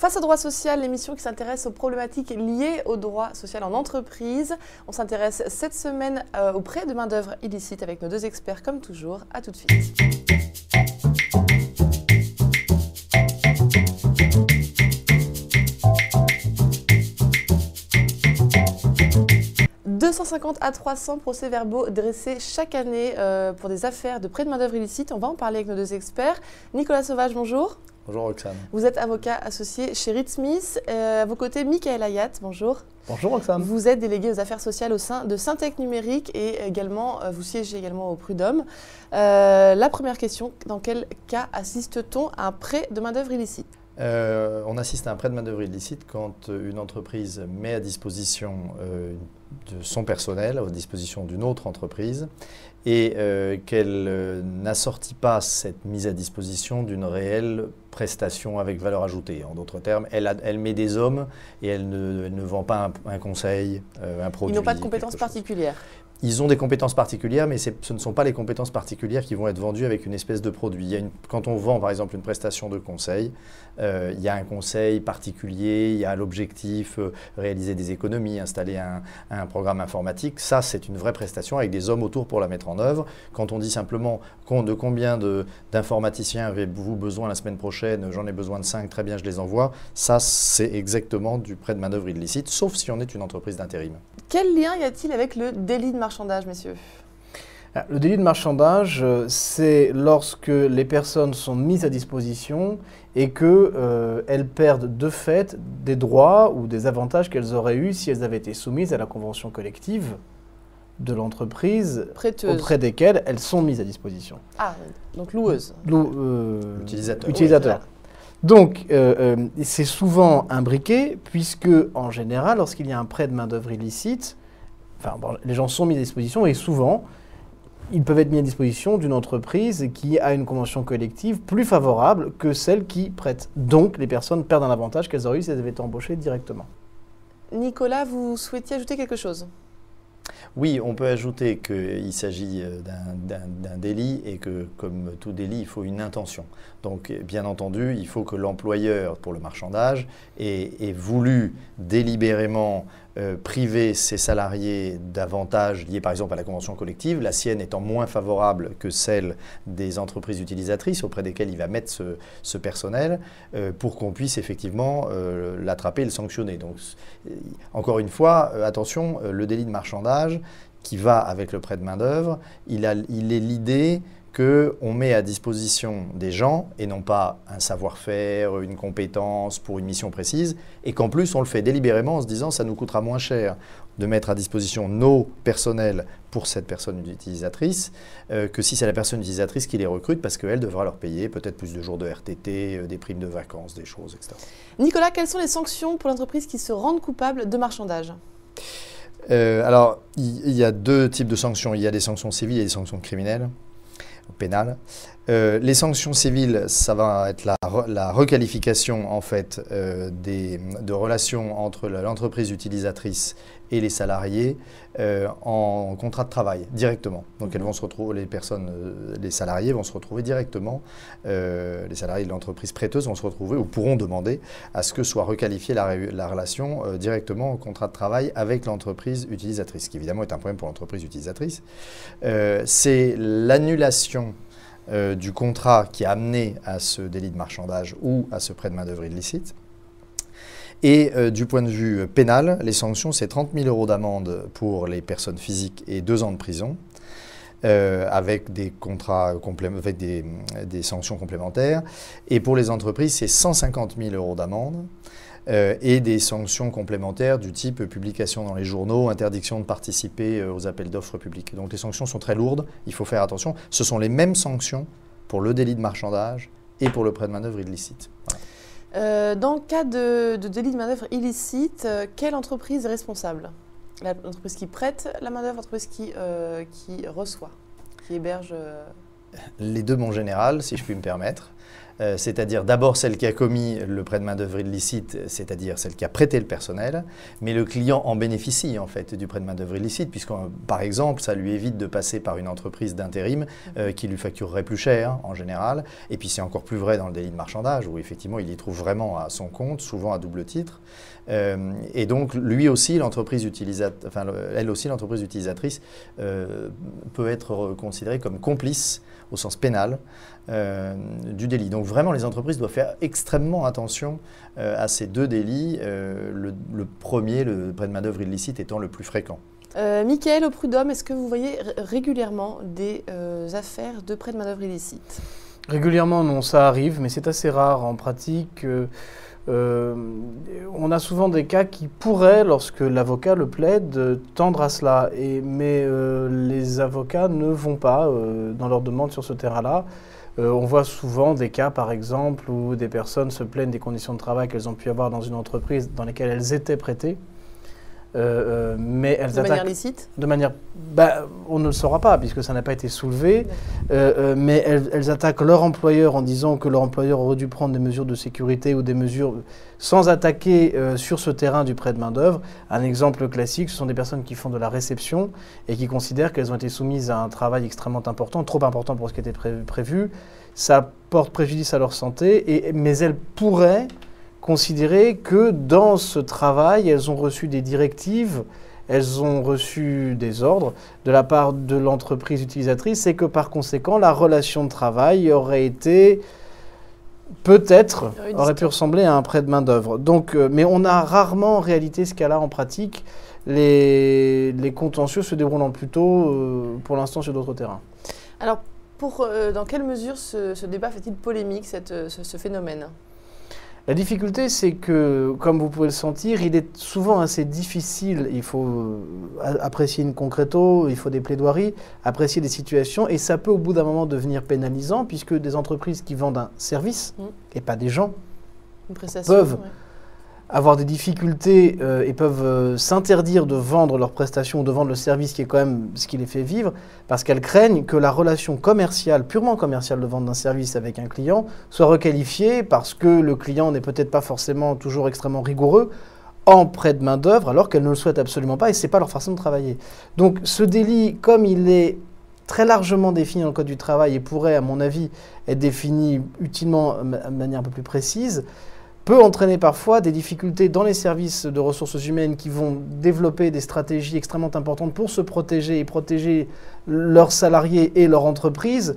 Face au droit social, l'émission qui s'intéresse aux problématiques liées au droit social en entreprise. On s'intéresse cette semaine au prêt de main-d'œuvre illicite avec nos deux experts comme toujours. À tout de suite. 250 à 300 procès-verbaux dressés chaque année pour des affaires de prêt de main-d'œuvre illicite. On va en parler avec nos deux experts. Nicolas Sauvage, bonjour. Bonjour Roxane. Vous êtes avocat associé chez Reed Smith. À vos côtés, Michael Hayat, bonjour. Bonjour Roxane. Vous êtes délégué aux affaires sociales au sein de Syntec Numérique et également, vous siégez également au Prud'homme. La première question, dans quel cas assiste-t-on à un prêt de main-d'œuvre illicite ? On assiste à un prêt de main-d'œuvre illicite quand une entreprise met à disposition de son personnel, à disposition d'une autre entreprise, et qu'elle n'assortit pas cette mise à disposition d'une réelle prestation avec valeur ajoutée. En d'autres termes, elle met des hommes et elle ne vend pas un conseil, un produit. Ils n'ont pas de compétences particulières. Ils ont des compétences particulières, mais ce ne sont pas les compétences particulières qui vont être vendues avec une espèce de produit. Quand on vend par exemple une prestation de conseil, il y a un conseil particulier, il y a l'objectif, réaliser des économies, installer un programme informatique. Ça, c'est une vraie prestation avec des hommes autour pour la mettre en œuvre. Quand on dit simplement de combien d'informaticiens avez-vous besoin la semaine prochaine, j'en ai besoin de 5, très bien, je les envoie. Ça, c'est exactement du prêt de main-d'œuvre illicite, sauf si on est une entreprise d'intérim. Quel lien y a-t-il avec le délit de marchandage, messieurs ? Le délit de marchandage, c'est lorsque les personnes sont mises à disposition et qu'elles perdent de fait des droits ou des avantages qu'elles auraient eus si elles avaient été soumises à la convention collective de l'entreprise auprès desquelles elles sont mises à disposition. Ah, donc loueuse. Utilisateur. Utilisateur. Oui, donc, c'est souvent imbriqué puisque, en général, lorsqu'il y a un prêt de main-d'œuvre illicite, les gens sont mis à disposition et souvent, ils peuvent être mis à disposition d'une entreprise qui a une convention collective plus favorable que celle qui prête. Donc, les personnes perdent un avantage qu'elles auraient eu si elles avaient été embauchées directement. Nicolas, vous souhaitiez ajouter quelque chose ? Oui, on peut ajouter qu'il s'agit d'un délit et que, comme tout délit, il faut une intention. Donc, bien entendu, il faut que l'employeur, pour le marchandage, ait voulu délibérément priver ses salariés d'avantages liés par exemple à la convention collective, la sienne étant moins favorable que celle des entreprises utilisatrices auprès desquelles il va mettre ce personnel pour qu'on puisse effectivement l'attraper et le sanctionner. Donc, encore une fois, attention, le délit de marchandage qui va avec le prêt de main-d'œuvre, il est l'idée qu'on met à disposition des gens et non pas un savoir-faire, une compétence pour une mission précise, et qu'en plus on le fait délibérément en se disant ça nous coûtera moins cher de mettre à disposition nos personnels pour cette personne utilisatrice que si c'est la personne utilisatrice qui les recrute parce qu'elle devra leur payer peut-être plus de jours de RTT, des primes de vacances, des choses, etc. Nicolas, quelles sont les sanctions pour l'entreprise qui se rendent coupables de marchandage ? Alors, il y a deux types de sanctions. Il y a des sanctions civiles et des sanctions criminelles, pénales. Les sanctions civiles, ça va être la requalification en fait de relations entre l'entreprise utilisatrice et les salariés en contrat de travail directement. Donc elles vont se retrouver, les salariés vont se retrouver directement, les salariés de l'entreprise prêteuse vont se retrouver ou pourront demander à ce que soit requalifiée la relation directement en contrat de travail avec l'entreprise utilisatrice, ce qui évidemment est un problème pour l'entreprise utilisatrice. C'est l'annulation du contrat qui a amené à ce délit de marchandage ou à ce prêt de main-d'œuvre illicite. Et du point de vue pénal, les sanctions, c'est 30 000 € d'amende pour les personnes physiques et 2 ans de prison, avec des sanctions complémentaires. Et pour les entreprises, c'est 150 000 € d'amende. Et des sanctions complémentaires du type publication dans les journaux, interdiction de participer aux appels d'offres publics. Donc les sanctions sont très lourdes, il faut faire attention. Ce sont les mêmes sanctions pour le délit de marchandage et pour le prêt de main-d'œuvre illicite. Voilà. Dans le cas de délit de main-d'œuvre illicite, quelle entreprise est responsable ? L'entreprise qui prête la main-d'œuvre, l'entreprise qui reçoit, qui héberge Les deux, mon général, si je puis me permettre. c'est-à-dire d'abord celle qui a commis le prêt de main-d'œuvre illicite, c'est-à-dire celle qui a prêté le personnel, mais le client en bénéficie en fait du prêt de main-d'œuvre illicite, puisque par exemple, ça lui évite de passer par une entreprise d'intérim qui lui facturerait plus cher en général, et puis c'est encore plus vrai dans le délit de marchandage, où effectivement il y trouve vraiment à son compte, souvent à double titre. Et donc, lui aussi, l'entreprise utilisatrice, enfin, elle aussi, l'entreprise utilisatrice, peut être considérée comme complice au sens pénal du délit. Donc, vraiment, les entreprises doivent faire extrêmement attention à ces deux délits. Le premier, le prêt de main-d'œuvre illicite, étant le plus fréquent. Mickaël, au prud'homme, est-ce que vous voyez régulièrement des affaires de prêt de main-d'œuvre illicite? Régulièrement, non, ça arrive, mais c'est assez rare en pratique. On a souvent des cas qui pourraient, lorsque l'avocat le plaide, tendre à cela. Mais les avocats ne vont pas dans leur demande sur ce terrain-là. On voit souvent des cas, par exemple, où des personnes se plaignent des conditions de travail qu'elles ont pu avoir dans une entreprise dans laquelle elles étaient prêtées. Mais elles attaquent manière licite? De manière, on ne le saura pas puisque ça n'a pas été soulevé, mais elles attaquent leur employeur en disant que leur employeur aurait dû prendre des mesures de sécurité ou des mesures sans attaquer sur ce terrain du prêt de main-d'œuvre. Un exemple classique, ce sont des personnes qui font de la réception et qui considèrent qu'elles ont été soumises à un travail extrêmement important, trop important pour ce qui était prévu. Ça porte préjudice à leur santé, mais elles pourraient considérer que dans ce travail, elles ont reçu des directives, elles ont reçu des ordres de la part de l'entreprise utilisatrice et que par conséquent, la relation de travail aurait été, peut-être, aurait pu ressembler à un prêt de main-d'œuvre. Donc, mais on a rarement en réalité ce cas-là en pratique. Les contentieux se déroulant plutôt, pour l'instant, sur d'autres terrains. Alors, dans quelle mesure ce débat fait-il polémique, ce phénomène ? La difficulté, c'est que, comme vous pouvez le sentir, il est souvent assez difficile. Il faut apprécier une concreto, il faut des plaidoiries, apprécier des situations, et ça peut au bout d'un moment devenir pénalisant, puisque des entreprises qui vendent un service, et pas des gens, peuvent avoir des difficultés et peuvent s'interdire de vendre leurs prestations ou de vendre le service qui est quand même ce qui les fait vivre, parce qu'elles craignent que la relation commerciale, purement commerciale de vente d'un service avec un client soit requalifiée parce que le client n'est peut-être pas forcément toujours extrêmement rigoureux en prêt de main-d'œuvre, alors qu'elles ne le souhaitent absolument pas et ce n'est pas leur façon de travailler. Donc ce délit, comme il est très largement défini dans le Code du travail et pourrait, à mon avis, être défini utilement de manière un peu plus précise, peut entraîner parfois des difficultés dans les services de ressources humaines qui vont développer des stratégies extrêmement importantes pour se protéger et protéger leurs salariés et leur entreprise.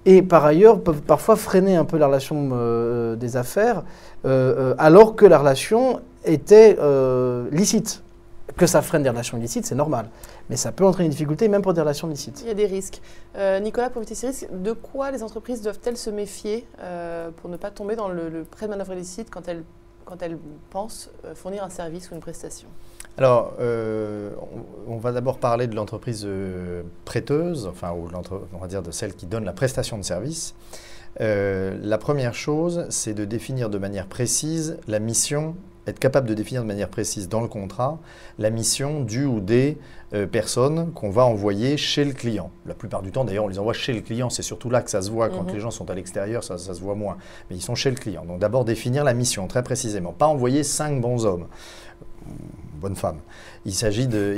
Et par ailleurs, peuvent parfois freiner un peu la relation des affaires, alors que la relation était licite. Que ça freine des relations illicites, c'est normal. Mais ça peut entraîner une difficulté même pour des relations licites. Il y a des risques. Nicolas, pour éviter ces risques, de quoi les entreprises doivent-elles se méfier pour ne pas tomber dans le prêt de main-d'œuvre illicite quand elles pensent fournir un service ou une prestation? Alors, on va d'abord parler de l'entreprise prêteuse, enfin, on va dire de celle qui donne la prestation de service. La première chose, c'est de définir de manière précise la mission, être capable de définir de manière précise dans le contrat la mission du ou des personnes qu'on va envoyer chez le client. La plupart du temps, d'ailleurs, on les envoie chez le client. C'est surtout là que ça se voit. Quand les gens sont à l'extérieur, ça se voit moins. Mais ils sont chez le client. Donc d'abord, définir la mission très précisément. Pas envoyer 5 bons hommes, bonnes femmes. Il s'agit de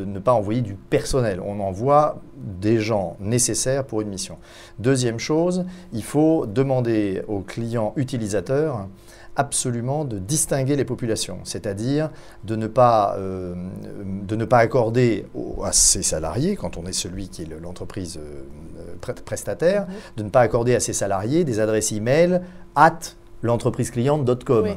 ne pas envoyer du personnel. On envoie des gens nécessaires pour une mission. Deuxième chose, il faut demander aux clients utilisateurs absolument de distinguer les populations, c'est-à-dire de ne pas accorder à ses salariés, quand on est celui qui est l'entreprise prestataire, de ne pas accorder à ses salariés des adresses e-mail @l'entreprisecliente.com. Oui.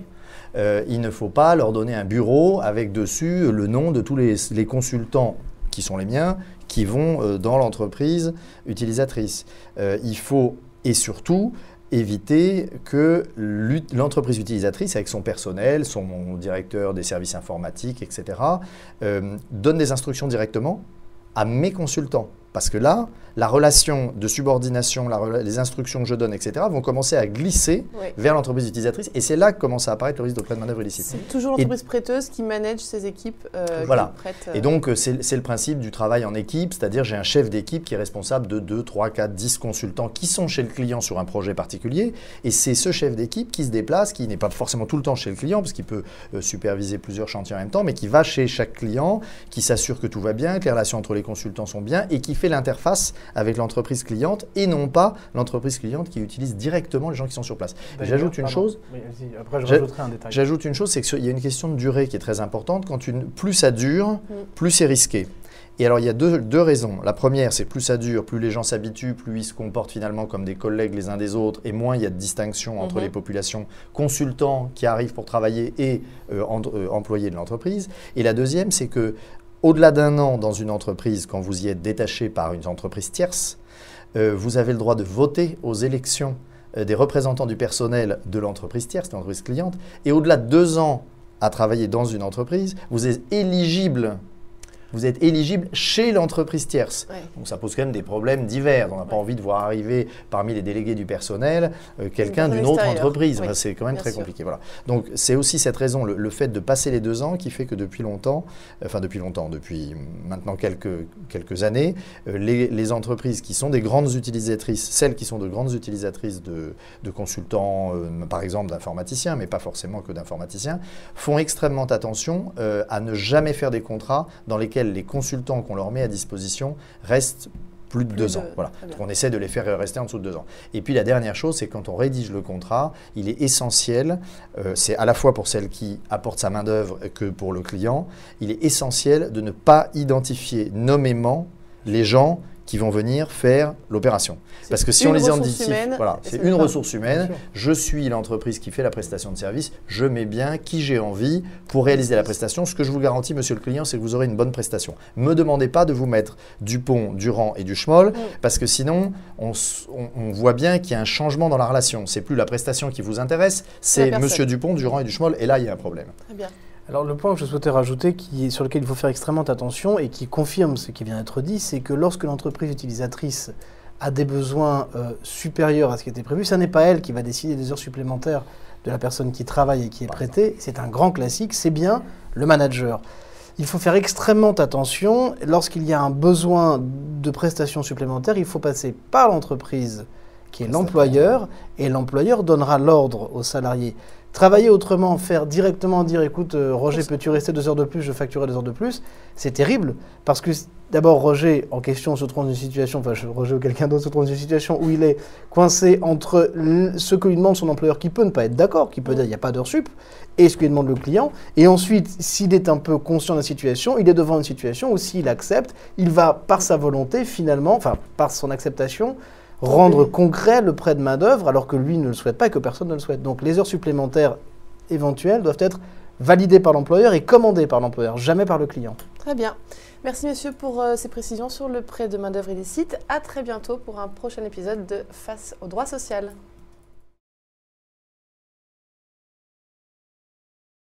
Il ne faut pas leur donner un bureau avec dessus le nom de tous les consultants qui sont les miens, qui vont dans l'entreprise utilisatrice. Il faut, et surtout, éviter que l'entreprise utilisatrice, avec son personnel, son directeur des services informatiques, etc., donne des instructions directement à mes consultants. Parce que là, la relation de subordination, les instructions que je donne, etc., vont commencer à glisser vers l'entreprise utilisatrice. Et c'est là que commence à apparaître le risque de prêt de main-d'œuvre illicite. C'est toujours l'entreprise prêteuse qui manage ses équipes voilà. qui prêtent. Et donc, c'est le principe du travail en équipe, c'est-à-dire j'ai un chef d'équipe qui est responsable de 2, 3, 4, 10 consultants qui sont chez le client sur un projet particulier. Et c'est ce chef d'équipe qui se déplace, qui n'est pas forcément tout le temps chez le client, parce qu'il peut superviser plusieurs chantiers en même temps, mais qui va chez chaque client, qui s'assure que tout va bien, que les relations entre les consultants sont bien, et qui fait l'interface avec l'entreprise cliente et non pas l'entreprise cliente qui utilise directement les gens qui sont sur place. J'ajoute une chose. Après, je rajouterai un détail. J'ajoute une chose, c'est qu'il y a une question de durée qui est très importante. Plus ça dure, plus c'est risqué. Et alors, il y a deux raisons. La première, c'est plus ça dure, plus les gens s'habituent, plus ils se comportent finalement comme des collègues les uns des autres, et moins il y a de distinction entre les populations consultants qui arrivent pour travailler et employés de l'entreprise. Et la deuxième, c'est que au-delà d'un an dans une entreprise, quand vous y êtes détaché par une entreprise tierce, vous avez le droit de voter aux élections des représentants du personnel de l'entreprise tierce, de l'entreprise cliente. Et au-delà de 2 ans à travailler dans une entreprise, vous êtes éligible chez l'entreprise tierce. Ouais. Donc ça pose quand même des problèmes divers. On n'a pas envie de voir arriver parmi les délégués du personnel quelqu'un d'une autre entreprise. Oui. Enfin, c'est quand même très compliqué. Voilà. Donc c'est aussi cette raison, le fait de passer les 2 ans qui fait que depuis maintenant quelques années, les entreprises qui sont des grandes utilisatrices, celles qui sont de grandes utilisatrices de consultants, par exemple d'informaticiens, mais pas forcément que d'informaticiens, font extrêmement attention à ne jamais faire des contrats dans lesquels les consultants qu'on leur met à disposition restent plus de 2 ans. Voilà. Donc on essaie de les faire rester en dessous de 2 ans. Et puis la dernière chose, c'est quand on rédige le contrat, il est essentiel, c'est à la fois pour celle qui apporte sa main-d'œuvre que pour le client, il est essentiel de ne pas identifier nommément les gens qui vont venir faire l'opération. Parce que si on les identifie, voilà, c'est une ressource humaine, je suis l'entreprise qui fait la prestation de service, je mets bien qui j'ai envie pour réaliser la prestation. Ce que je vous garantis, monsieur le client, c'est que vous aurez une bonne prestation. Ne me demandez pas de vous mettre Dupont, Durand et Duchemol, parce que sinon, on voit bien qu'il y a un changement dans la relation. Ce n'est plus la prestation qui vous intéresse, c'est monsieur Dupont, Durand et Duchemol, et là, il y a un problème. Très bien. Alors le point que je souhaitais rajouter, sur lequel il faut faire extrêmement attention et qui confirme ce qui vient d'être dit, c'est que lorsque l'entreprise utilisatrice a des besoins supérieurs à ce qui était prévu, ce n'est pas elle qui va décider des heures supplémentaires de la personne qui travaille et qui est prêtée. C'est un grand classique, c'est bien le manager. Il faut faire extrêmement attention. Lorsqu'il y a un besoin de prestations supplémentaires, il faut passer par l'entreprise qui est l'employeur, et l'employeur donnera l'ordre aux salariés. Travailler autrement, faire directement dire « écoute, Roger, peux-tu rester 2 heures de plus, je facturerai 2 heures de plus », c'est terrible, parce que d'abord, Roger, en question, se trouve dans une situation, enfin, Roger ou quelqu'un d'autre se trouve dans une situation où il est coincé entre ce que lui demande son employeur, qui peut ne pas être d'accord, qui peut dire « il n'y a pas d'heure sup », et ce que lui demande le client. Et ensuite, s'il est un peu conscient de la situation, il est devant une situation où s'il accepte, il va, par sa volonté, finalement, enfin, par son acceptation, rendre concret le prêt de main-d'œuvre alors que lui ne le souhaite pas et que personne ne le souhaite. Donc les heures supplémentaires éventuelles doivent être validées par l'employeur et commandées par l'employeur, jamais par le client. Très bien. Merci monsieur pour ces précisions sur le prêt de main-d'œuvre illicite. À très bientôt pour un prochain épisode de Face au droit social.